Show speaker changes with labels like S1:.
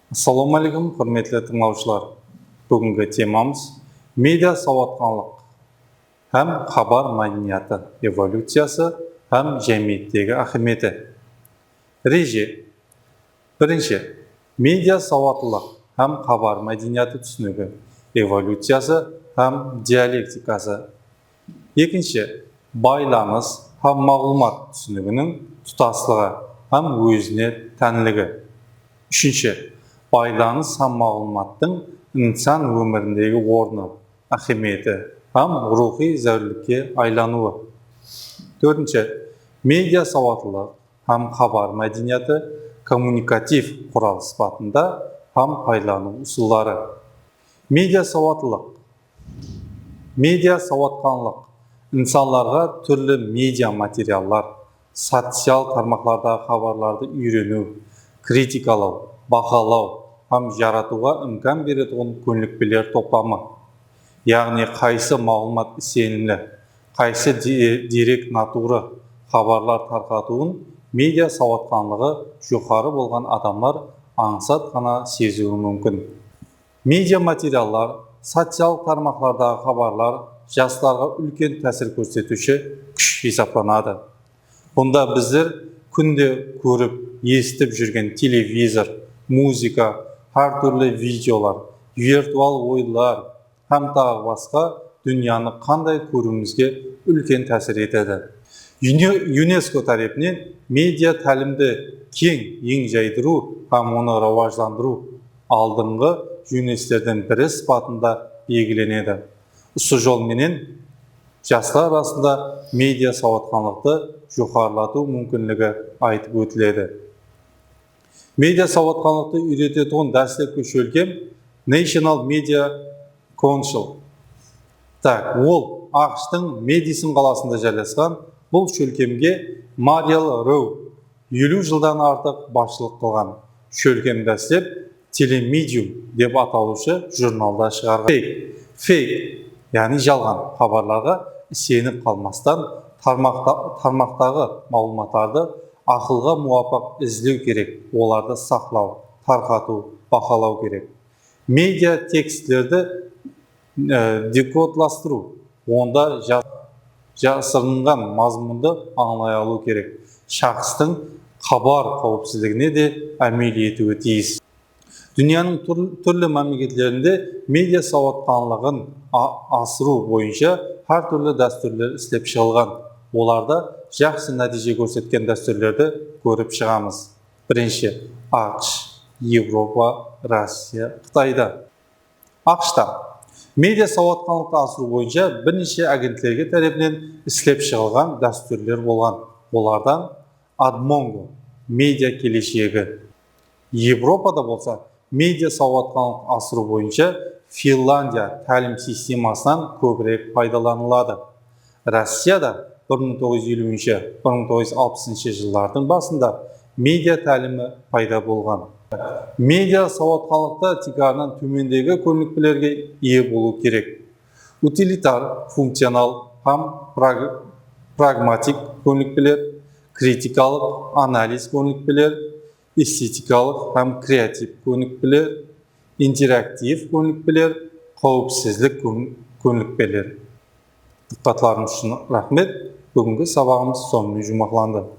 S1: Ассалаумағалейкум, құрметті тыңдаушылар. Бүгінгі темамыз медиа сауаттылық һәм хабар мәдениеті эволюциясы һәм жәмиеттегі ахметі. Реже. Бірінші, медиа сауаттылық һәм хабар мәдениеті түсінігі эволюциясы һәм диалектикасы. Екінші, байланыс һәм мағлұмат түсінігінің тұтастығы һәм өзіне тәнлігі. Үшінші, байланыс һәм мағлұматтың инсан өміріндегі орны, ахметі һәм рухи зәрлікке айлануы. Төртінші, медиа сауаттылық һәм хабар мәдениеті коммуникатив құрал сипатында һәм пайдалану ұсулары. Медиа сауаттылық. Медиа сауаттылық инсанларға түрлі медиа материалдар, социал тармақтардағы хабарларды үйрену, критикалау, бақылау һәм жаратуға имкан беретін көнекпелер топламы. Яғни қайсы мағлұмат сенімді, қайсы дерек натуры хабарлар тарқатуын медиа сауаттылығы жоғары болған адамдар аңсат қана сезуі мүмкін. Медиа материалдар, социал тармақтардағы хабарлар жастарға үлкен тәсір көрсетуші күш есептелінеді. Бұнда біздер күнде көріп, естіп жүрген телевизор, музыка, әр түрлі видеолар, виртуал ойлар һәм тағы басқа дүнияны қандай көруімізге үлкен тәсір етеді. ЮНЕСКО тарапынан медиа тәлімді кең ең жайдыру һәм оны рауаждандыру алдыңғы юнестердің бірі сипатында белгіленеді. Осы жолменен жастар арасында медиа сауаттылықты жоғарылату мүмкіндігі айтып өтіледі. Медиа сауаттылықты үйрететін дәрістер көшірілген National Media Council. Ол ақш-тың Медисон қаласында жайласқан. Бұл шөлкемге Мариэл Роу 50 жылдан артық басшылық қылған. Шөлкем дәрістер телемедиум деп аталушы журналда шығарған. Фейк, яғни жалған хабарларға сеніп қалмастан тармақтағы мағлұматтарды ақылға муафақ іздеу керек, оларды сақлау, тарқату, бақылау керек. Медиа тексттерді декодластыру, онда жасырынған мазмұнды аңлай алу керек. Шақстың хабар қауіпсіздігіне де әмел етуі тиіс. Дүнияның түрлі мемлекеттерінде медиа сауаттылығын асыру бойынша әр түрлі дәстүрлер істеп шығылған. Оларда жақсы нәтиже көрсеткен дәстүрлерді көріп шығамыз. Бірінші, ақш, Европа, Россия, Қытайда. ақшта медиа сауаттылықты асыру бойынша бірнеше агенттерге тарапынан істеп шығылған дәстүрлер болған. Олардан Адмонго, медиа келешегі. Европада болса, медиа сауаттылықты асыру бойынша Финляндия тәлім системасынан көбірек пайдаланылады. Россияда 1950-1960 жылдардың басында медиа тәлімі пайда болған. Медиа сауаттылықта тигарынан төмендегі көнекпелерге ие болу керек. Утилитар, функционал һәм прагматик көнекпелер, критикалық анализ көнекпелер, эстетикалық һәм креатив көнекпелер, интерактив көнекпелер, қауіпсіздік көнекпелер. Диққатларыңыз үшін рахмет. Бүгінгі сабағымыз сонымен жұмақланды.